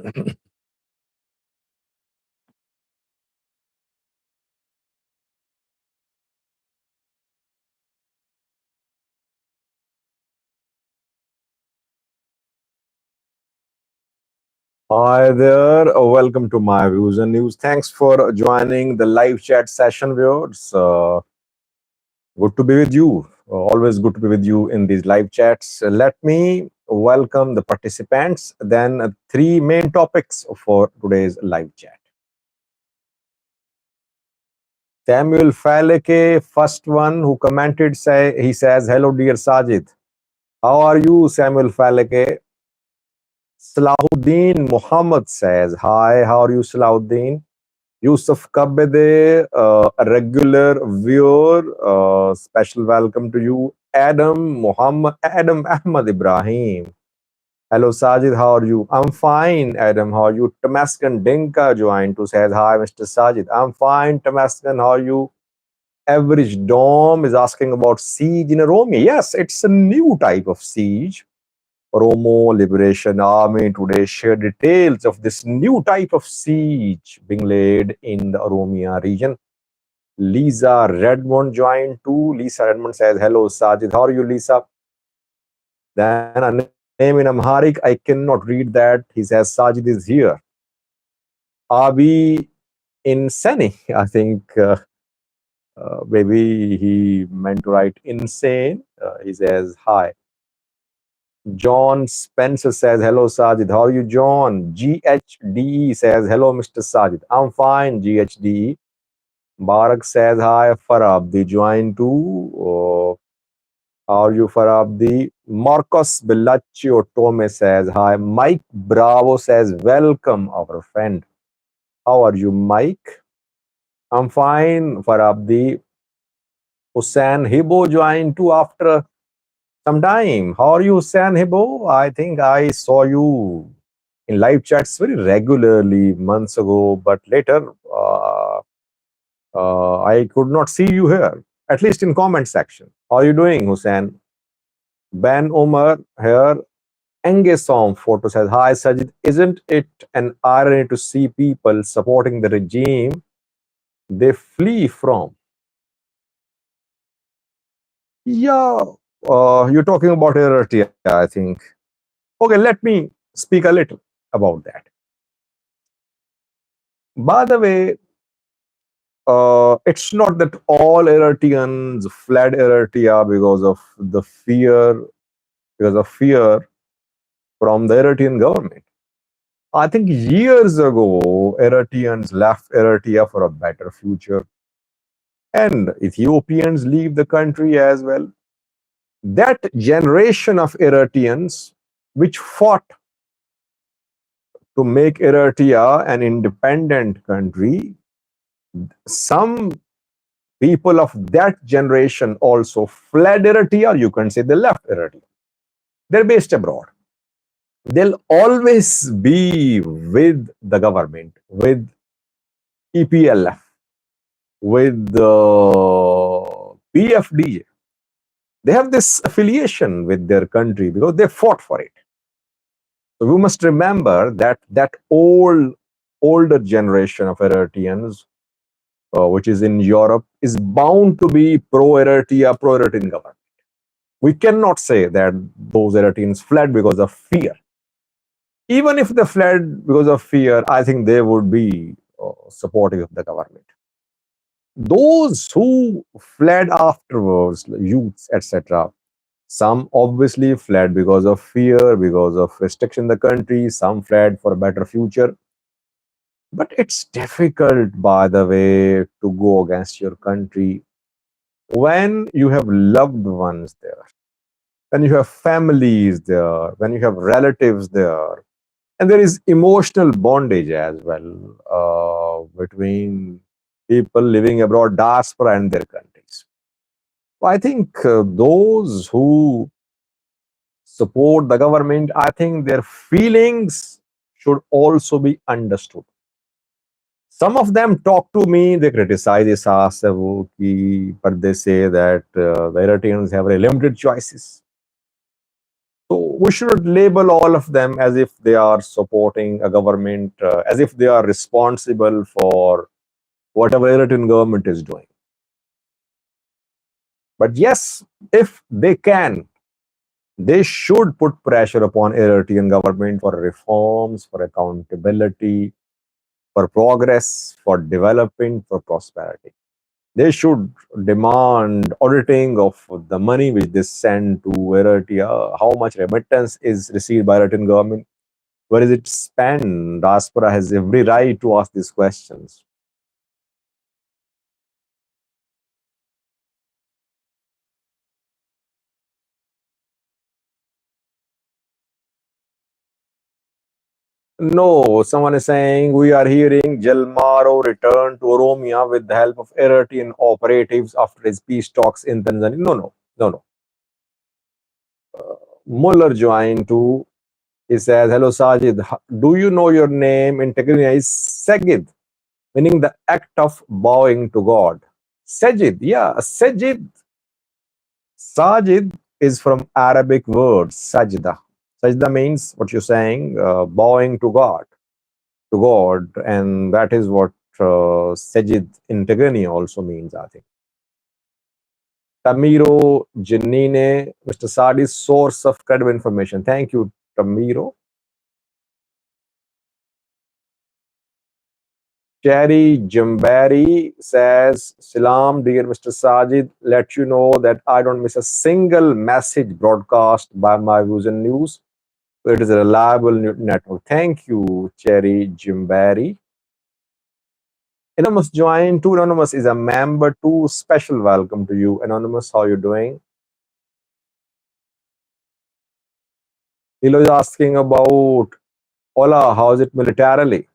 Hi there, welcome to my views and news. Thanks for joining the live chat session, viewers. Good to be with you. Always good to be with you in these live chats. Let me welcome the participants. Then, three main topics for today's live chat. Samuel Faleke, first one who commented, he says, "Hello, dear Sajid. How are you, Samuel Faleke?" Salahuddin Muhammad says, "Hi, how are you, Salahuddin?" Yusuf Kabede, a regular viewer, special welcome to you. Adam Ahmad Ibrahim. Hello, Sajid, how are you? I'm fine, Adam, how are you? Tamaskan Dinka joined to says, hi, Mr. Sajid. I'm fine, Tamaskan, how are you? Average Dom is asking about siege in Oromia. Yes, it's a new type of siege. Oromo Liberation Army today share details of this new type of siege being laid in the Oromia region. Lisa Redmond joined too. Lisa Redmond says, hello, Sajid. How are you, Lisa? Then a name in Amharic, I cannot read that. He says, Sajid is here. Abi Insani, I think maybe he meant to write insane. He says, hi. John Spencer says, hello, Sajid. How are you, John? GHDE says, hello, Mr. Sajid. I'm fine, GHDE. Barak says, hi, Farabdi. Join too. How are you, Farabdi? Marcos Bellaccio Tome says, hi. Mike Bravo says, welcome, our friend. How are you, Mike? I'm fine, Farabdi. Hussein Hibo joined too after some time. How are you, Hussein Hibo? I think I saw you in live chats very regularly months ago, but later I could not see you here, at least in comment section. How are you doing, Hussein? Ben Omar here. Engesong photo says, hi Sajid, isn't it an irony to see people supporting the regime they flee from? Yeah, you're talking about Eritrea, I think. Okay, let me speak a little about that. By the way, it's not that all Eritreans fled Eritrea because of fear from the Eritrean government. I think years ago, Eritreans left Eritrea for a better future, and Ethiopians leave the country as well. That generation of Eritreans which fought to make Eritrea an independent country, some people of that generation also fled Eritrea. You can say they left Eritrea. They're based abroad. They'll always be with the government, with EPLF, with the PFDJ. They have this affiliation with their country because they fought for it. So we must remember that older generation of Eritreans, which is in Europe, is bound to be pro-Eritrea, pro-Eritrean government. We cannot say that those Eritreans fled because of fear. Even if they fled because of fear, I think they would be supportive of the government. Those who fled afterwards, youths, etc., some obviously fled because of fear, because of restriction in the country, some fled for a better future. But it's difficult, by the way, to go against your country when you have loved ones there, when you have families there, when you have relatives there, and there is emotional bondage as well between people living abroad, diaspora, and their countries. I think those who support the government, I think their feelings should also be understood. Some of them talk to me, they criticize Isasavuki, but they say that the Eritreans have very limited choices. So we should label all of them as if they are supporting a government, as if they are responsible for whatever Eritrean government is doing. But yes, if they can, they should put pressure upon Eritrean government for reforms, for accountability, for progress, for development, for prosperity. They should demand auditing of the money which they send to Eritrea, how much remittance is received by Eritrean government, where is it spent? Diaspora has every right to ask these questions. No, someone is saying we are hearing Gelmaro returned to Oromia with the help of Eritrean operatives after his peace talks in Tanzania. No. Muller joined too. He says, "Hello Sajid, do you know your name in Tigrinya is Segid, meaning the act of bowing to God." Sajid, yeah, Sajid. Sajid is from Arabic word sajda. Sajda means what you're saying, bowing to God, and that is what Sajid in Tigrinya also means, I think. Tamiro Janine, Mr. Sadi's source of credible information. Thank you, Tamiro. Cherry Jambari says, Salam, dear Mr. Sajid, let you know that I don't miss a single message broadcast by my views and news. It is a reliable network. Thank you, Cherry Jambari. Anonymous joined. Too Anonymous is a member. Too special welcome to you, Anonymous. How are you doing? Hilo is asking about Ola. How is it militarily?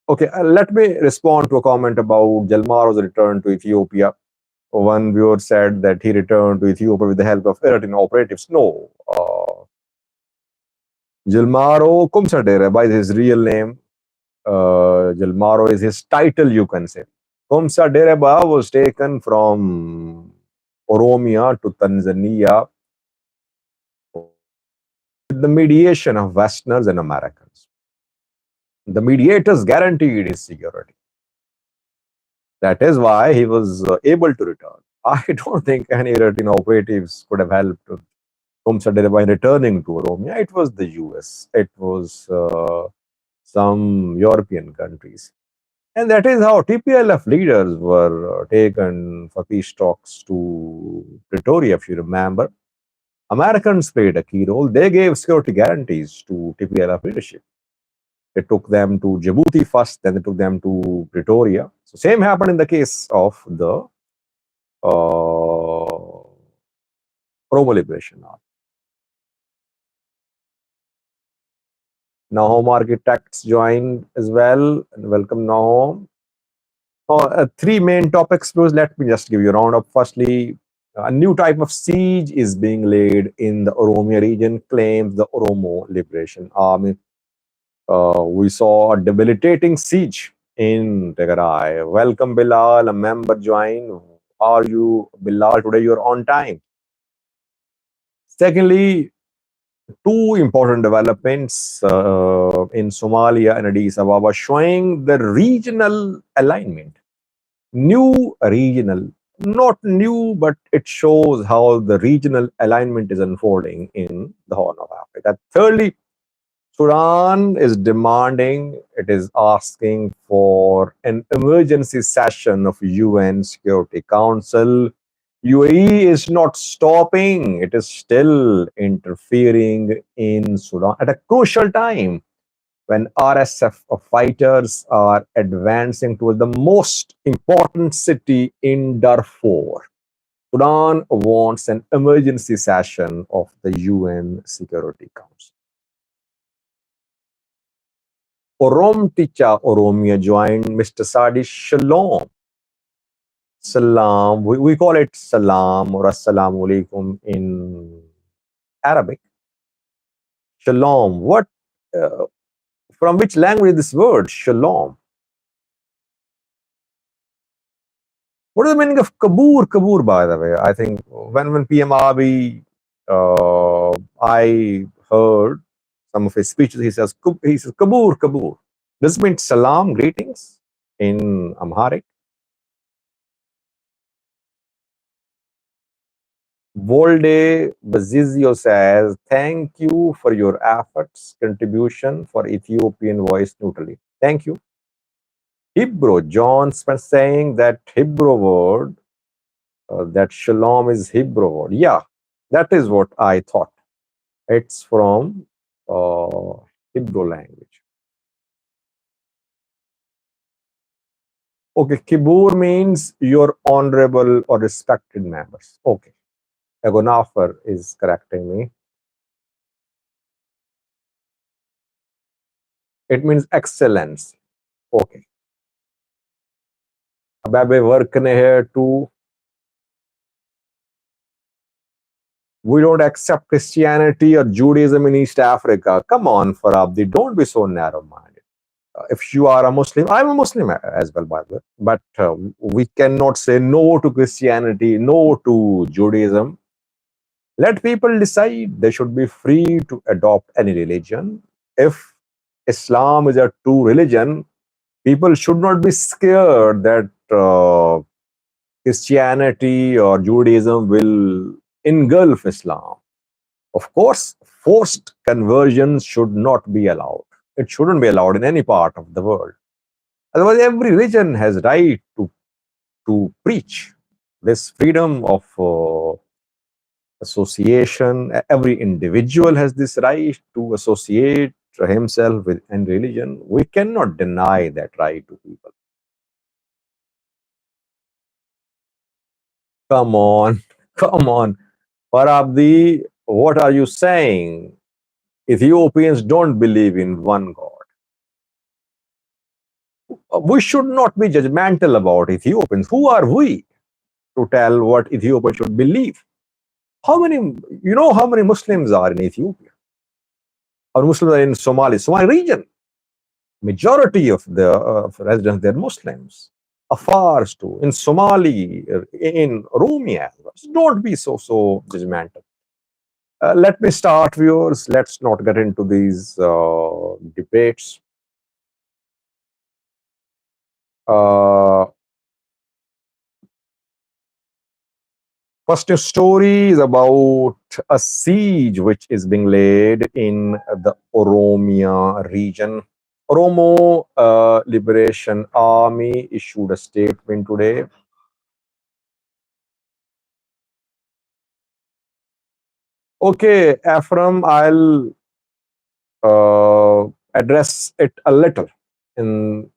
Okay, let me respond to a comment about Jalmaro's return to Ethiopia. One viewer said that he returned to Ethiopia with the help of Eritrean operatives. No, Jalmaro Kumsadere by his real name. Jalmaro is his title, you can say. Kumsa Dereba was taken from Oromia to Tanzania with the mediation of Westerners and Americans. The mediators guaranteed his security. That is why he was able to return. I don't think any Eritrean operatives could have helped Kumsa Dereba in returning to Oromia. It was the US, it was some European countries. And that is how TPLF leaders were taken for peace talks to Pretoria, if you remember. Americans played a key role. They gave security guarantees to TPLF leadership. They took them to Djibouti first, then they took them to Pretoria. So same happened in the case of the Oromo Liberation Army. Nahom Architects joined as well. And welcome, Nahom. Three main topics, please. Let me just give you a roundup. Firstly, a new type of siege is being laid in the Oromia region, claims the Oromo Liberation Army. We saw a debilitating siege in Tigray. Welcome, Bilal, a member joined. How are you, Bilal? Today you're on time. Secondly, two important developments in Somalia and Addis Ababa showing the regional alignment. New regional, not new, but it shows how the regional alignment is unfolding in the Horn of Africa. Thirdly, Sudan is demanding, it is asking for an emergency session of UN Security Council. UAE is not stopping, it is still interfering in Sudan at a crucial time when RSF fighters are advancing toward the most important city in Darfur. Sudan wants an emergency session of the UN Security Council. Orom Ticha Oromia joined Mr. Sadi Shalom. Salam, we call it Salam or Assalamu alaikum in Arabic. Shalom, uh, from which language is this word, Shalom? What is the meaning of Kabur? Kabur, by the way, I think when PM Abiy I heard some of his speeches. He says Kabur, Kabur. This means salam, greetings in Amharic. Volde Bazizio says, thank you for your efforts, contribution for Ethiopian voice neutrally. Thank you. Hebrew, John Spence saying that Hebrew word, that shalom is Hebrew word. Yeah, that is what I thought. It's from Hebrew language. Okay, kibur means your honorable or respected members. Okay, Agonafar is correcting me. It means excellence. Okay. Ababe work here too. We don't accept Christianity or Judaism in East Africa. Come on, Farabdi, don't be so narrow-minded. If you are a Muslim, I'm a Muslim as well, by the way. But we cannot say no to Christianity, no to Judaism. Let people decide. They should be free to adopt any religion. If Islam is a true religion, people should not be scared that Christianity or Judaism will engulf Islam. Of course, forced conversions should not be allowed. It shouldn't be allowed in any part of the world. Otherwise, every religion has right to preach. This freedom of association, every individual has this right to associate himself with any religion. We cannot deny that right to people. Come on, come on. Farabdi, what are you saying? Ethiopians don't believe in one God. We should not be judgmental about Ethiopians. Who are we to tell what Ethiopia should believe? How many, you know, how many Muslims are in Ethiopia? Or Muslims are in Somali region? Majority of the residents, they're Muslims. Afars too, in Somali, in Oromia. Don't be so judgmental. Let me start, viewers. Let's not get into these debates. First story is about a siege which is being laid in the Oromia region. Oromo Liberation Army issued a statement today. Okay, Ephraim, I'll address it a little in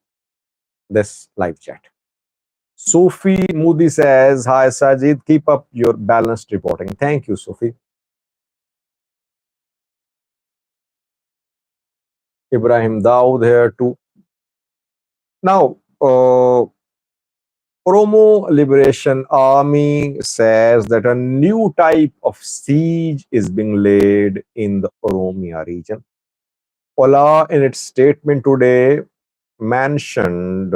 this live chat. Sophie Moody says, hi Sajid, keep up your balanced reporting. Thank you, Sophie. Ibrahim Dawood here too. Now, Oromo Liberation Army says that a new type of siege is being laid in the Oromia region. Ola, in its statement today, mentioned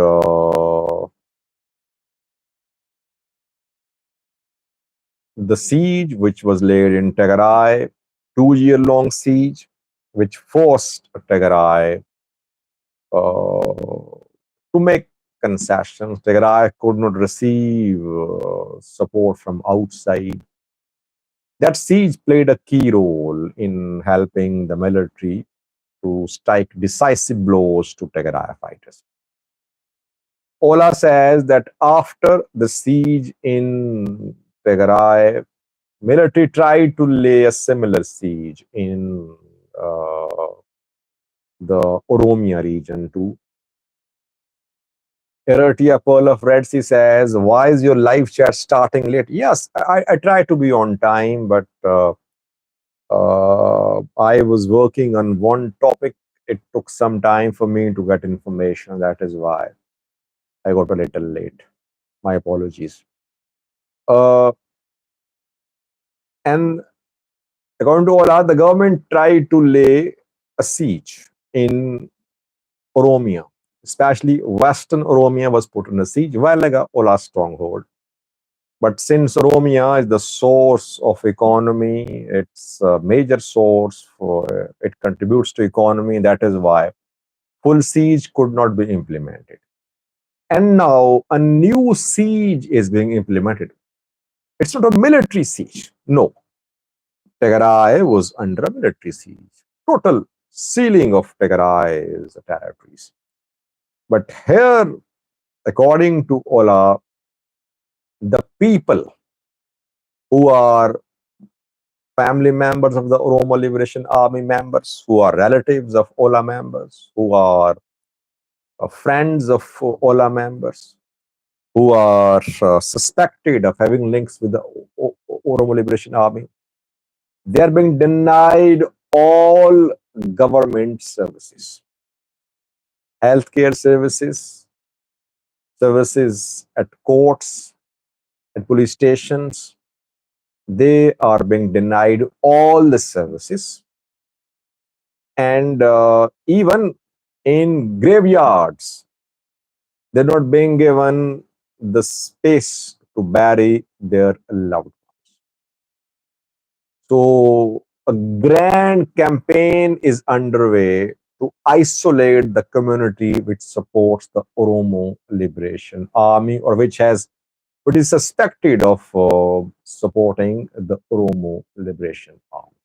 the siege which was laid in Tigray, 2-year-long siege, which forced Tigray to make concessions. Tigray could not receive support from outside. That siege played a key role in helping the military to strike decisive blows to Tigray fighters. Ola says that after the siege in Tigray, military tried to lay a similar siege in the Oromia region too. Eritrea Pearl of Red Sea says, why is your live chat starting late? Yes, I try to be on time, but I was working on one topic. It took some time for me to get information. That is why I got a little late. My apologies. And according to Ola, the government tried to lay a siege in Oromia, especially Western Oromia was put in a siege, while like Ola's stronghold. But since Oromia is the source of economy, it's a major source for it contributes to economy. That is why full siege could not be implemented. And now a new siege is being implemented. It's not a military siege. No, Tigray was under a military siege. Total sealing of Tigray's territories. But here, according to Ola, the people who are family members of the Oromo Liberation Army members, who are relatives of Ola members, who are friends of Ola members, who are suspected of having links with the Oromo Liberation Army, they are being denied all government services, healthcare services, services at courts, at police stations. They are being denied all the services. And even in graveyards, they're not being given the space to bury their loved ones. So a grand campaign is underway to isolate the community which supports the Oromo Liberation Army, or which is suspected of supporting the Oromo Liberation Army.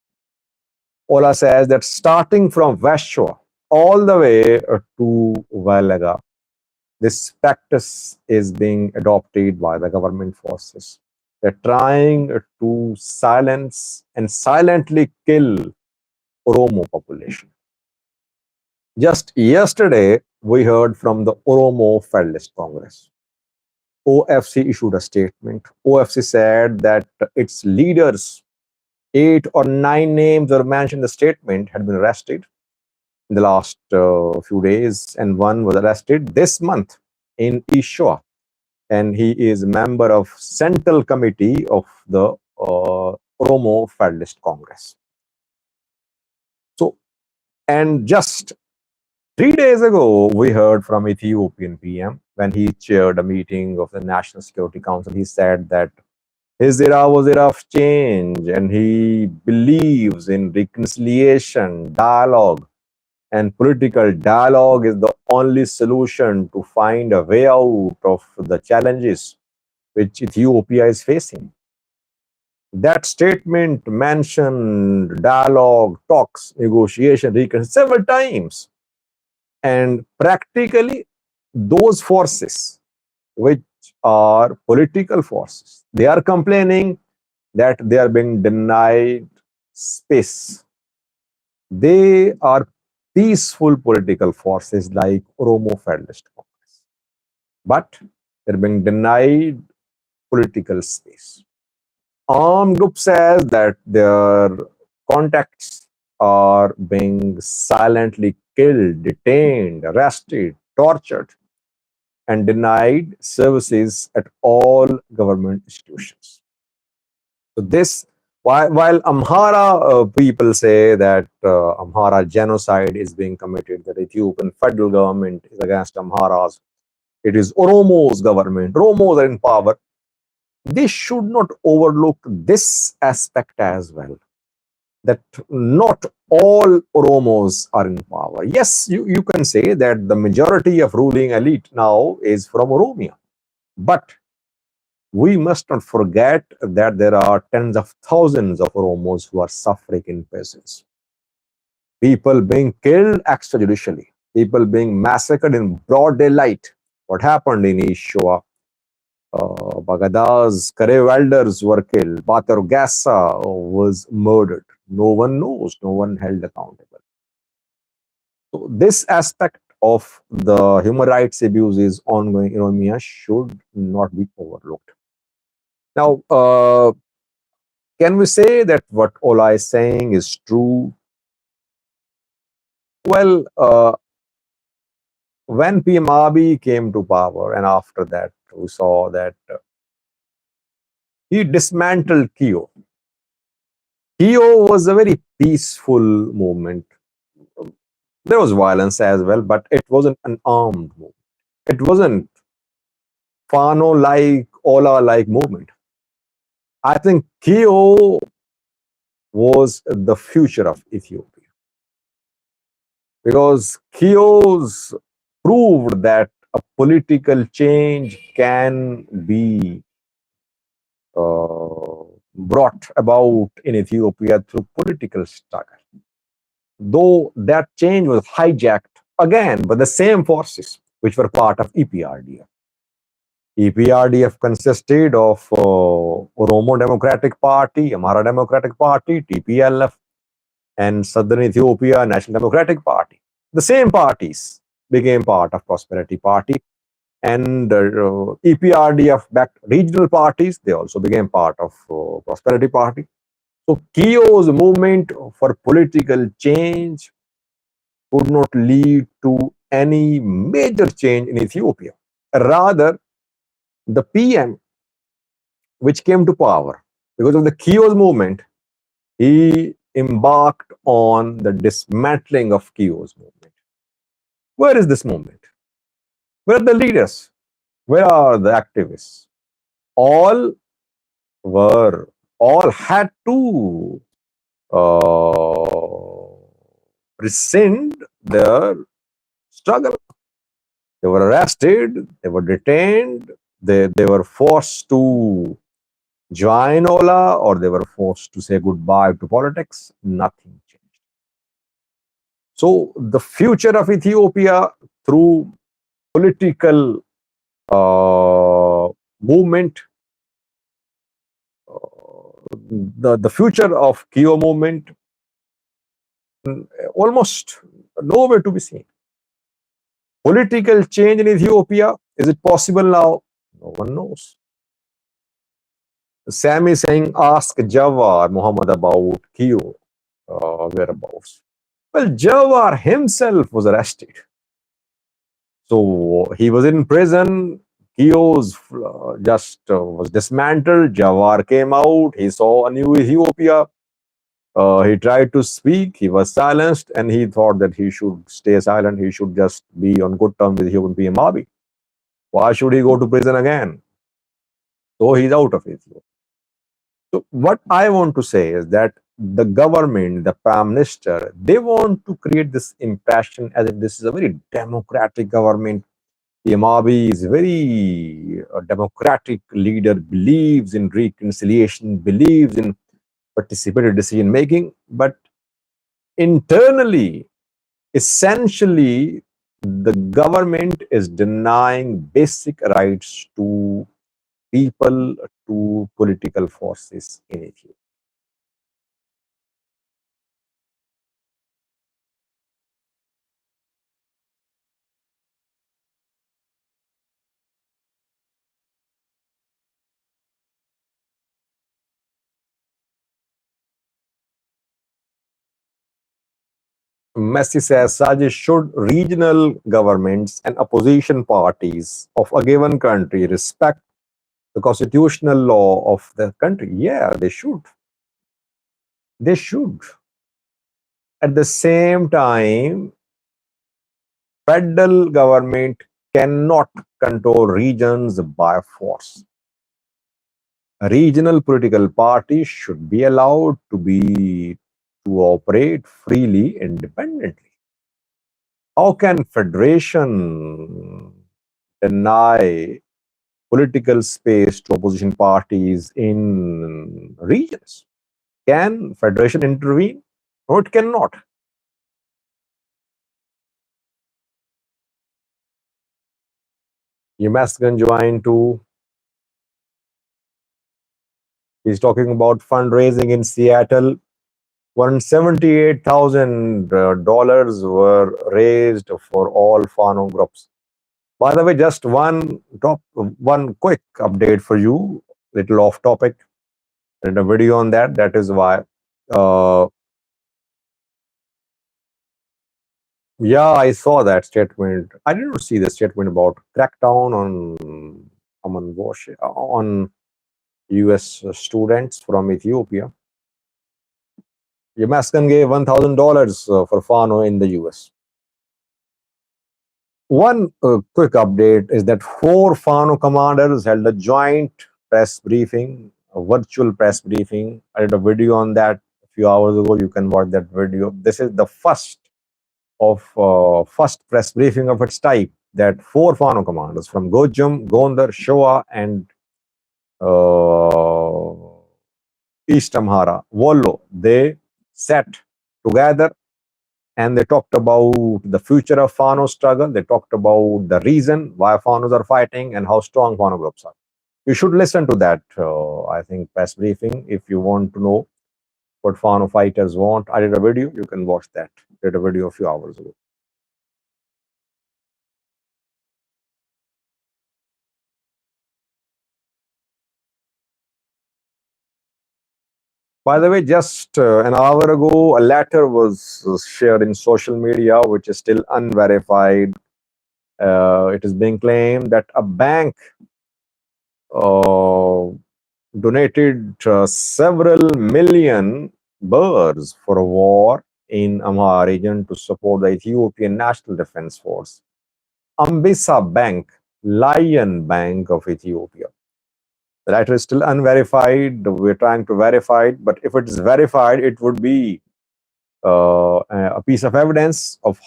Ola says that starting from West Shore all the way to Valaga, this practice is being adopted by the government forces. They're trying to silence and silently kill Oromo population. Just yesterday, we heard from the Oromo Federalist Congress. OFC issued a statement. OFC said that its leaders, 8 or 9 names were mentioned in the statement, had been arrested in the last few days, and one was arrested this month in Ishoa, and he is a member of Central Committee of the Oromo Federalist Congress. So, and just 3 days ago, we heard from Ethiopian PM when he chaired a meeting of the National Security Council. He said that his era was era of change, and he believes in reconciliation, dialogue, and political dialogue is the only solution to find a way out of the challenges which Ethiopia is facing. That statement mentioned dialogue, talks, negotiation, reconciliation several times. And practically, those forces, which are political forces, they are complaining that they are being denied space. They are peaceful political forces like Oromo Federalist Congress, but they're being denied political space. Armed group says that their contacts are being silently killed, detained, arrested, tortured, and denied services at all government institutions. So this, while Amhara people say that Amhara genocide is being committed, that Ethiopian federal government is against Amharas, it is Oromo's government, Oromos are in power. They should not overlook this aspect as well, that not all Oromos are in power. Yes, you can say that the majority of ruling elite now is from Oromia, but we must not forget that there are tens of thousands of Oromos who are suffering in prisons. People being killed extrajudicially, people being massacred in broad daylight. What happened in Ishoa? Bagada's Kare welders were killed. Batar Gassa was murdered. No one knows, no one held accountable. So this aspect of the human rights abuses ongoing in Oromia should not be overlooked. Now, can we say that what Ola is saying is true? Well, when PM Abiy came to power, and after that, we saw that he dismantled KIO. KIO was a very peaceful movement. There was violence as well, but it wasn't an armed movement. It wasn't Fano-like, Ola-like movement. I think Keo was the future of Ethiopia because Keo's proved that a political change can be brought about in Ethiopia through political struggle. Though that change was hijacked again by the same forces which were part of EPRDF. EPRDF consisted of Oromo Democratic Party, Amhara Democratic Party, TPLF, and Southern Ethiopia National Democratic Party. The same parties became part of Prosperity Party, and EPRDF backed regional parties. They also became part of Prosperity Party. So Keo's movement for political change could not lead to any major change in Ethiopia. Rather, the PM, which came to power because of the Keo's movement, he embarked on the dismantling of Keo's movement. Where is this movement? Where are the leaders? Where are the activists? All were, all had to rescind their struggle. They were arrested, they were detained, they were forced to join Ola, or they were forced to say goodbye to politics. Nothing changed. So the future of Ethiopia through political movement, the future of Keo movement, almost nowhere to be seen. Political change in Ethiopia, is it possible now? No one knows. Sam is saying, ask Jawar Muhammad about Keo whereabouts. Well, Jawar himself was arrested. So he was in prison. Keo's just was dismantled. Jawar came out. He saw a new Ethiopia. He tried to speak. He was silenced, and he thought that he should stay silent. He should just be on good terms with human PM Abiy. Why should he go to prison again? So he's out of Ethiopia. So what I want to say is that the government, the prime minister, they want to create this impression as if this is a very democratic government. PM Abiy is very democratic leader, believes in reconciliation, believes in participatory decision making, but internally, essentially, the government is denying basic rights to people, to political forces in Ethiopia. Messi says, Sajish, should regional governments and opposition parties of a given country respect the constitutional law of the country? Yeah, they should. They should. At the same time, federal government cannot control regions by force. Regional political parties should be allowed to operate freely, independently. How can federation deny political space to opposition parties in regions? Can federation intervene? No, it cannot. Yamasgan joined too. He's talking about fundraising in Seattle. $178,000 were raised for all Fano groups. By the way, just one quick update for you, little off topic. I did a video on that. That is why. Yeah, I saw that statement. I did not see the statement about crackdown on U.S. students from Ethiopia. Yamaskan gave $1,000 for Fano in the US. One quick update is that 4 Fano commanders held a joint press briefing a virtual press briefing. I did a video on that a few hours ago. You can watch that video. This is the first press briefing of its type that four Fano commanders from Gojam, Gondar, Shoa, and uh, East Amhara, Wollo, they sat together and they talked about the future of Fano struggle. They talked about the reason why Fanos are fighting and how strong Fano groups are. You should listen to that, I think, press briefing if you want to know what Fano fighters want. I did a video. You can watch that. I did a video a few hours ago. By the way, just an hour ago, a letter was shared in social media, which is still unverified. It is being claimed that a bank uh, donated several million birrs for a war in Amhara region to support the Ethiopian National Defense Force. Ambisa Bank, Lion Bank of Ethiopia. The letter is still unverified. We're trying to verify it, but if it is verified, it would be a piece of evidence of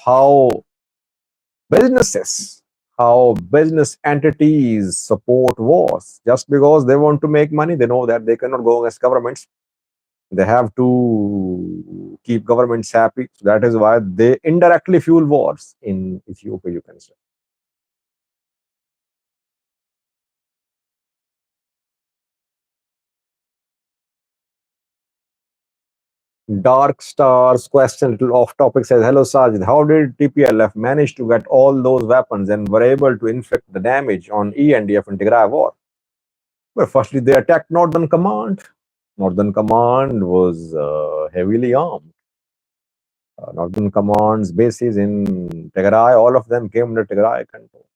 businesses, how business entities support wars. Just because they want to make money, they know that they cannot go against governments. They have to keep governments happy. So that is why they indirectly fuel wars in Ethiopia, you can say. Dark Stars question, little off topic, says, hello Sajid, how did TPLF manage to get all those weapons and were able to inflict the damage on ENDF in Tigray war? Well, firstly, they attacked Northern Command. Northern Command was heavily armed. Northern Command's bases in Tigray, all of them came under Tigray control.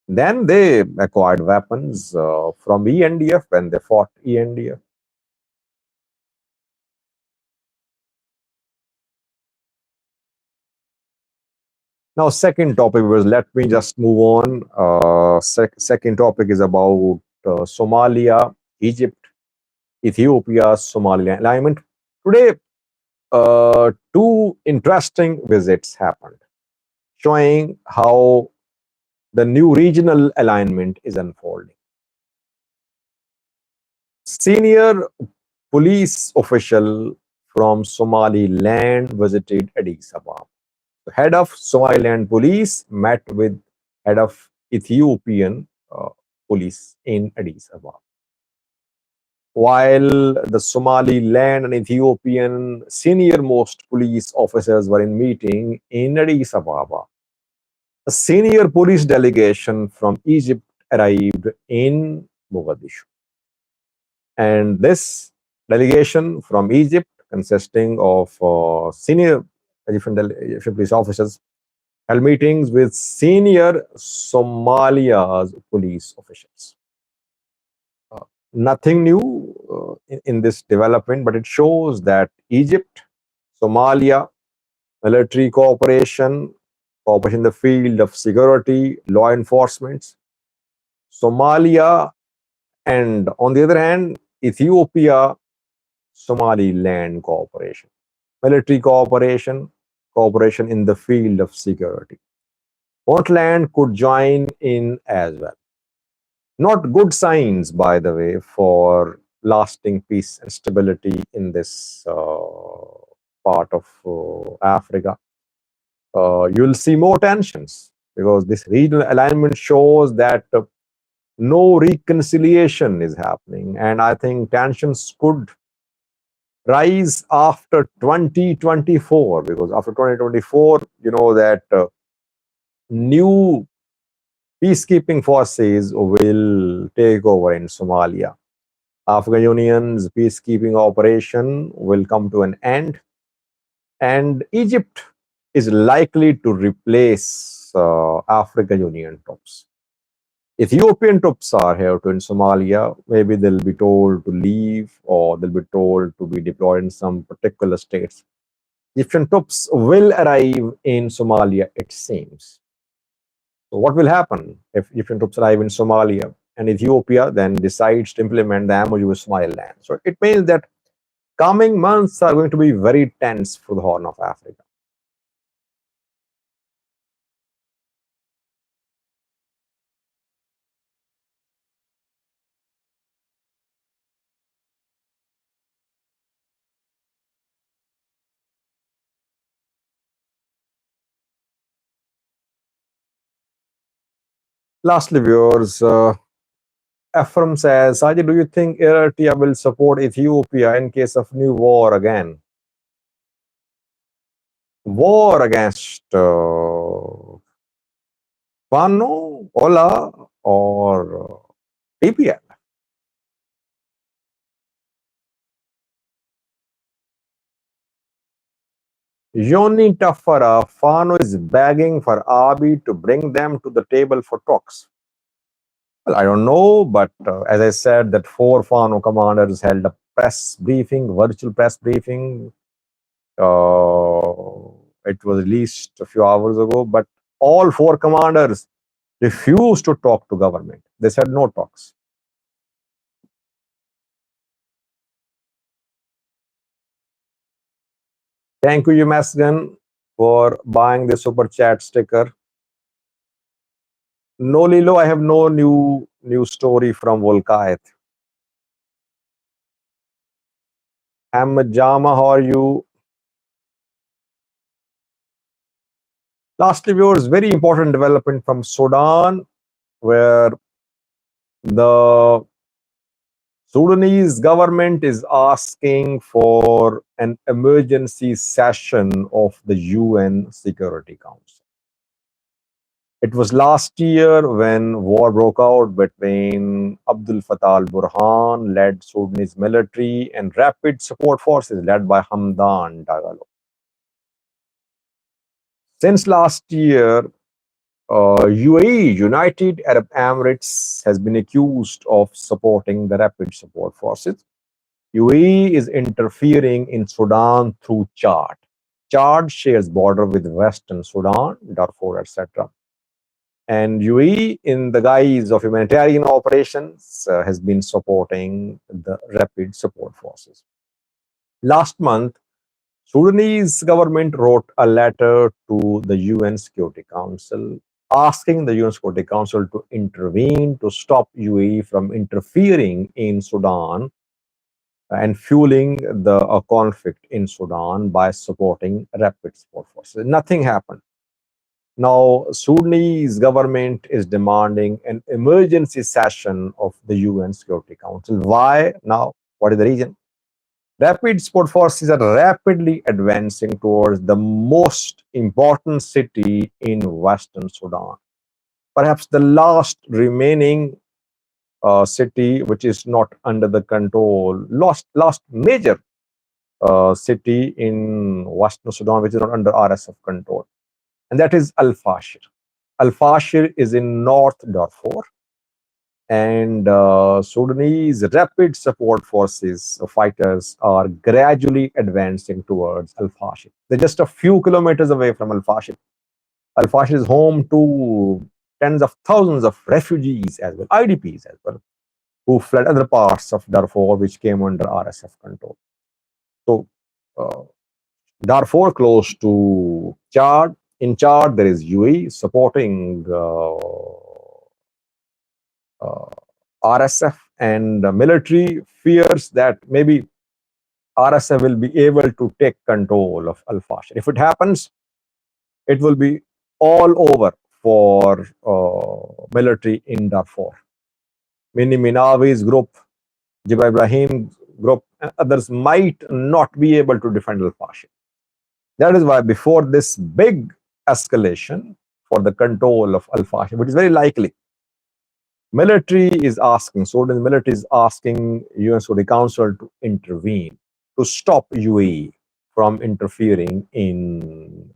Then they acquired weapons from ENDF when they fought ENDF. Now, second topic was, let me just move on. Second topic is about Somalia, Egypt, Ethiopia, Somalia alignment. Today, two interesting visits happened, showing how the new regional alignment is unfolding. Senior police official from Somaliland visited Addis Ababa. The head of Somaliland police met with head of Ethiopian police in Addis Ababa. While the Somaliland and Ethiopian senior most police officers were in meeting in Addis Ababa, a senior police delegation from Egypt arrived in Mogadishu. And this delegation from Egypt, consisting of senior Egyptian police officers, held meetings with senior Somalia's police officials. Nothing new in this development, but it shows that Egypt, Somalia, military cooperation, cooperation in the field of security, law enforcement, Somalia, and on the other hand, Ethiopia, Somaliland cooperation, military cooperation, cooperation in the field of security. Puntland could join in as well. Not good signs, by the way, for lasting peace and stability in this part of Africa. You'll see more tensions because this regional alignment shows that no reconciliation is happening. And I think tensions could rise after 2024, because after 2024, you know that new peacekeeping forces will take over in Somalia. African Union's peacekeeping operation will come to an end, and Egypt is likely to replace African Union troops. Ethiopian troops are here in Somalia. Maybe they'll be told to leave or they'll be told to be deployed in some particular states. Egyptian troops will arrive in Somalia, it seems. So what will happen if Egyptian troops arrive in Somalia? and Ethiopia then decides to implement the MOU with Somaliland. So it means that coming months are going to be very tense for the Horn of Africa. Lastly, viewers, Ephraim says, Saji, do you think Eritrea will support Ethiopia in case of new war again? War against Fano, Ola, or TPL? Yoni Tafara, Fano is begging for Abiy to bring them to the table for talks. Well, I don't know, but as I said, that 4 Fano commanders held a press briefing, virtual press briefing. It was released a few hours ago, but all 4 commanders refused to talk to government. They said no talks. Thank you, Masgan, for buying the super chat sticker. No, Lilo, I have no new story from Volkayat. Ahmed Jama, how are you? Lastly, viewers, very important development from Sudan, where the Sudanese government is asking for an emergency session of the UN Security Council. It was last year when war broke out between Abdul Fattah al-Burhan led Sudanese military and rapid support forces led by Hamdan Dagalo. Since last year, UAE, United Arab Emirates, has been accused of supporting the rapid support forces. UAE is interfering in Sudan through Chad. Chad shares border with Western Sudan, Darfur, etc. And UAE, in the guise of humanitarian operations, has been supporting the rapid support forces. Last month, Sudanese government wrote a letter to the UN Security Council asking the UN Security Council to intervene to stop UAE from interfering in Sudan and fueling the conflict in Sudan by supporting rapid support forces. Nothing happened. Now, Sudanese government is demanding an emergency session of the UN Security Council. Why now? What is the reason? Rapid support forces are rapidly advancing towards the most important city in Western Sudan. Perhaps the last remaining city which is not under the control, last major city in Western Sudan which is not under RSF control, and that is Al Fashir. Al Fashir is in North Darfur, and Sudanese rapid support forces fighters are gradually advancing towards Al Fashir. They're just a few kilometers away from Al Fashir. Al Fashir is home to tens of thousands of refugees as well, IDPs as well, who fled other parts of Darfur which came under RSF control. So, Darfur close to Chad. In Chad, there is UAE supporting RSF, and the military fears that maybe RSF will be able to take control of Al Fashir. If it happens, it will be all over for military in Darfur. Mini Minawi's group, Jiba Ibrahim's group, and others might not be able to defend Al Fashir. That is why before this big escalation for the control of Al Fashir, which is very likely, military is asking, Sudan military is asking UN Security Council to intervene to stop UAE from interfering in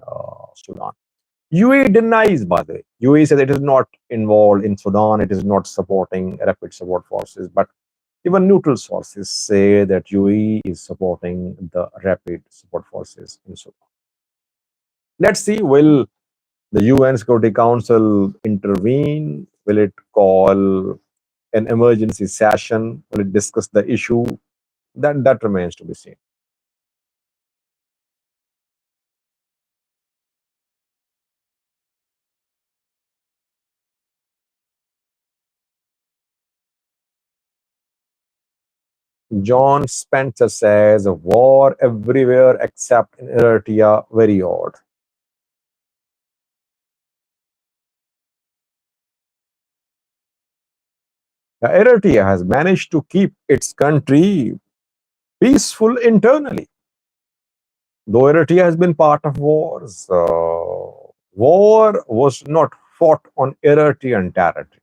Sudan. UAE denies, by the way. UAE says it is not involved in Sudan, it is not supporting rapid support forces, but even neutral sources say that UAE is supporting the rapid support forces in Sudan. Let's see, will the UN Security Council intervene? Will it call an emergency session? Will it discuss the issue? That remains to be seen. John Spencer says, war everywhere except in Eritrea, very odd. Eritrea has managed to keep its country peaceful internally. Though Eritrea has been part of wars, war was not fought on Eritrean territory.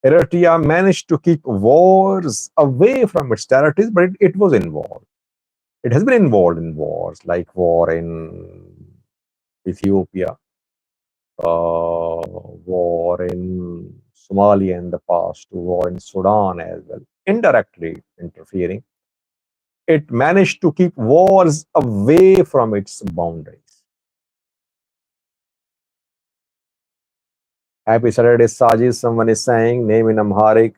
Eritrea managed to keep wars away from its territories, but it was involved. It has been involved in wars, like war in Ethiopia, war in Somalia in the past, war in Sudan as well, indirectly interfering. It managed to keep wars away from its boundaries. Happy Saturday, Sajid. Someone is saying, name in Amharic.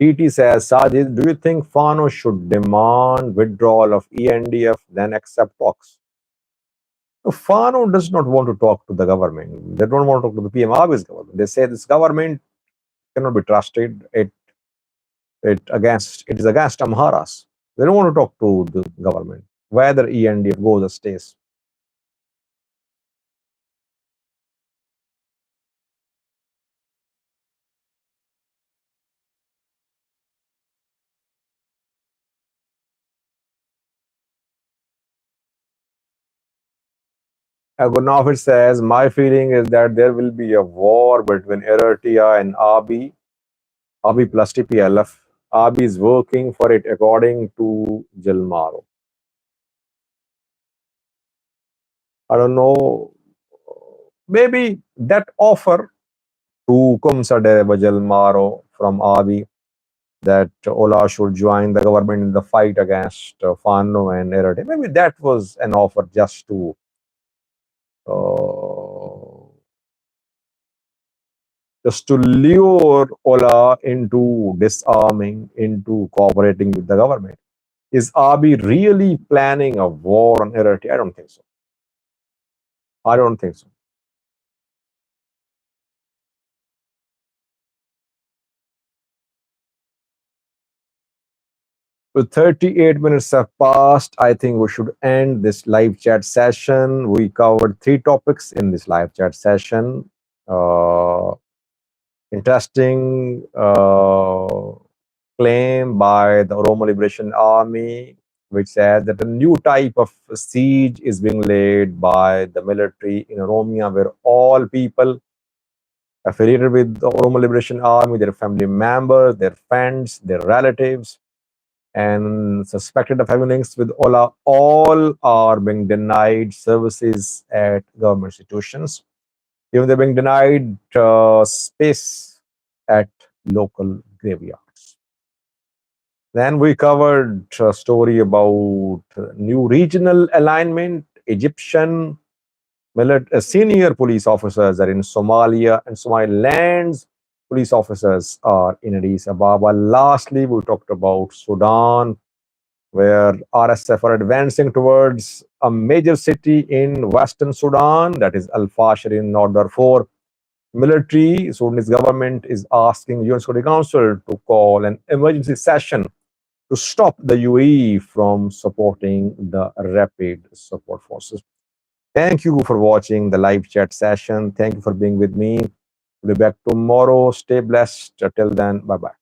TT says, Sajid, do you think Fano should demand withdrawal of ENDF then accept talks? Fano does not want to talk to the government. They don't want to talk to the PM Abiy's government. They say this government cannot be trusted. It is against Amharas. They don't want to talk to the government, whether ENDF goes or stays. Agonofit says, my feeling is that there will be a war between Eritrea and Abiy plus TPLF. Abiy is working for it according to Jalmaro. I don't know. Maybe that offer to Kumsade Jalmaro from Abiy that Ola should join the government in the fight against Fano and Eritrea. Maybe that was an offer uh, just to lure Ola into disarming, into cooperating with the government. Is Abiy really planning a war on Eritrea? I don't think so. I don't think so. So 38 minutes have passed. I think we should end this live chat session. We covered 3 topics in this live chat session. Interesting claim by the Oromo Liberation Army, which says that a new type of siege is being laid by the military in Oromia, where all people affiliated with the Oromo Liberation Army, their family members, their friends, their relatives, and suspected of having links with Ola, all are being denied services at government institutions. Even they're being denied space at local graveyards. Then we covered a story about new regional alignment. Egyptian senior police officers are in Somalia, and Somaliland's police officers are in Addis Ababa. Lastly, we talked about Sudan, where RSF are advancing towards a major city in Western Sudan, that is Al Fashir in North Darfur. Military, Sudanese government is asking UN Security Council to call an emergency session to stop the UAE from supporting the rapid support forces. Thank you for watching the live chat session. Thank you for being with me. We'll be back tomorrow. Stay blessed. Till then, bye bye.